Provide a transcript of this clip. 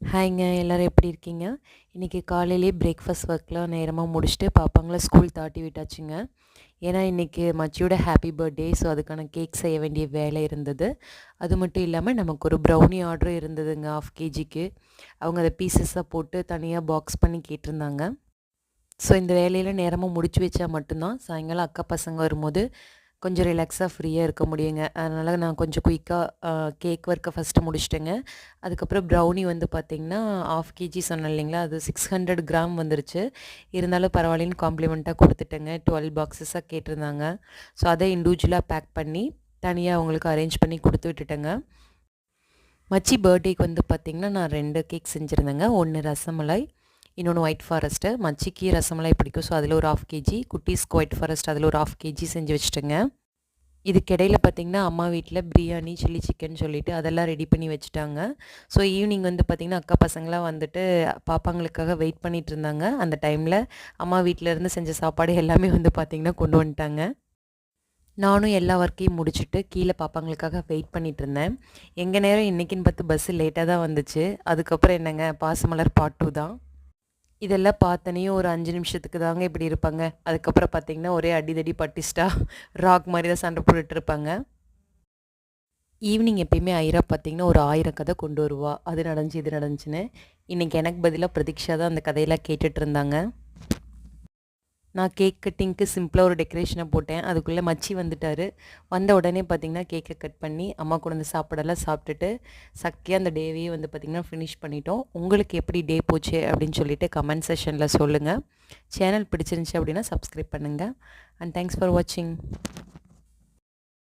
ஹாய்ங்க எல்லாரும் எப்படி இருக்கீங்க? இன்றைக்கி காலையிலேயே பிரேக்ஃபாஸ்ட் ஒர்க்லாம் நேரமாக முடிச்சுட்டு பாப்பாங்கள ஸ்கூல் தாட்டி விட்டாச்சுங்க. ஏன்னா இன்றைக்கி மச்சியோட ஹாப்பி பர்த்டே. ஸோ அதுக்கான கேக் செய்ய வேண்டிய வேலை இருந்தது. அது மட்டும் இல்லாமல் நமக்கு ஒரு ப்ரௌனி ஆர்டரும் இருந்ததுங்க 1/2 கேஜிக்கு. அவங்க அதை பீசஸாக போட்டு தனியாக பாக்ஸ் பண்ணி கேட்டிருந்தாங்க. ஸோ இந்த வேலையில் நேரமாக முடிச்சு வச்சா மட்டும்தான் சாயங்காலம் அக்கா பசங்க வரும்போது கொஞ்சம் ரிலாக்ஸாக ஃப்ரீயாக இருக்க முடியுங்க. அதனால் நான் கொஞ்சம் குயிக்காக கேக் ஒர்க்கை ஃபஸ்ட்டு முடிச்சிட்டேங்க. அதுக்கப்புறம் ப்ரௌனி வந்து பார்த்திங்கன்னா 1/2 கேஜி சொன்னேன் இல்லைங்களா, அது 600 கிராம் வந்துருச்சு. இருந்தாலும் பரவாயில்லன்னு காம்ப்ளிமெண்ட்டாக கொடுத்துட்டேங்க. 12 பாக்ஸஸாக கேட்டிருந்தாங்க. ஸோ அதை இண்டிவிஜுவலாக பேக் பண்ணி தனியாக அவங்களுக்கு அரேஞ்ச் பண்ணி கொடுத்து விட்டுட்டேங்க. மச்சி பர்த்டேக்கு வந்து பார்த்திங்கன்னா நான் 2 கேக் செஞ்சுருந்தேங்க. ஒன்று ரசமலாய், இன்னொன்று ஒயிட் ஃபாரஸ்ட்டு. மச்சிக்கு ரசமலாய் பிடிக்கும். ஸோ அதில் ஒரு 1/2 கேஜி, குட்டீஸ்க்கு ஒயிட் ஃபாரஸ்ட் அதில் ஒரு 1/2 கேஜி செஞ்சு வச்சுட்டேங்க. இதுக்கிடையில் பார்த்திங்கன்னா அம்மா வீட்டில் பிரியாணி, சில்லி சிக்கன் சொல்லிவிட்டு அதெல்லாம் ரெடி பண்ணி வச்சுட்டாங்க. ஸோ ஈவினிங் வந்து பார்த்திங்கன்னா அக்கா பசங்களாம் வந்துட்டு பாப்பாங்களுக்காக வெயிட் பண்ணிகிட்டு இருந்தாங்க. அந்த டைமில் அம்மா வீட்டிலேருந்து செஞ்ச சாப்பாடு எல்லாமே வந்து பார்த்திங்கன்னா கொண்டு வந்துட்டாங்க. நானும் எல்லா ஒர்க்கையும் முடிச்சுட்டு கீழே பாப்பாங்களுக்காக வெயிட் பண்ணிகிட்டு இருந்தேன். எங்கள் நேரம் இன்றைக்கின்னு பார்த்து பஸ்ஸு லேட்டாக தான் வந்துச்சு. அதுக்கப்புறம் என்னங்க பாசமலர் பார்ட் 2 தான். இதெல்லாம் பார்த்தனையும் ஒரு 5 நிமிஷத்துக்கு தாங்க இப்படி இருப்பாங்க. அதுக்கப்புறம் பார்த்திங்கன்னா ஒரே அடிதடி பட்டிஸ்டா ராக் மாதிரி தான் சண்டை போட்டுட்டு இருப்பாங்க. ஈவினிங் எப்பயுமே ஐரா பார்த்திங்கன்னா ஒரு 1000 கதை கொண்டு வருவா. அது நடந்துச்சு இது நடந்துச்சுன்னு. இன்றைக்கி எனக்கு பதிலாக பிரதீக்ஷா தான் அந்த கதையெல்லாம் கேட்டுட்டு இருந்தாங்க. நான் கேக் கட்டிங்க்கு சிம்பிளாக ஒரு டெக்கரேஷனை போட்டேன். அதுக்குள்ளே மச்சி வந்துட்டார். வந்த உடனே பார்த்திங்கன்னா கேக்கை கட் பண்ணி அம்மா கூட வந்து சாப்பாடெல்லாம் சாப்பிட்டுட்டு சக்கியாக அந்த டேவையே வந்து பார்த்திங்கன்னா ஃபினிஷ் பண்ணிட்டோம். உங்களுக்கு எப்படி டே போச்சு அப்படின்னு சொல்லிட்டு கமெண்ட் செஷனில் சொல்லுங்கள். சேனல் பிடிச்சிருந்துச்சி அப்படின்னா சப்ஸ்கிரைப் பண்ணுங்கள். அண்ட் தேங்க்ஸ் ஃபார் வாட்சிங்.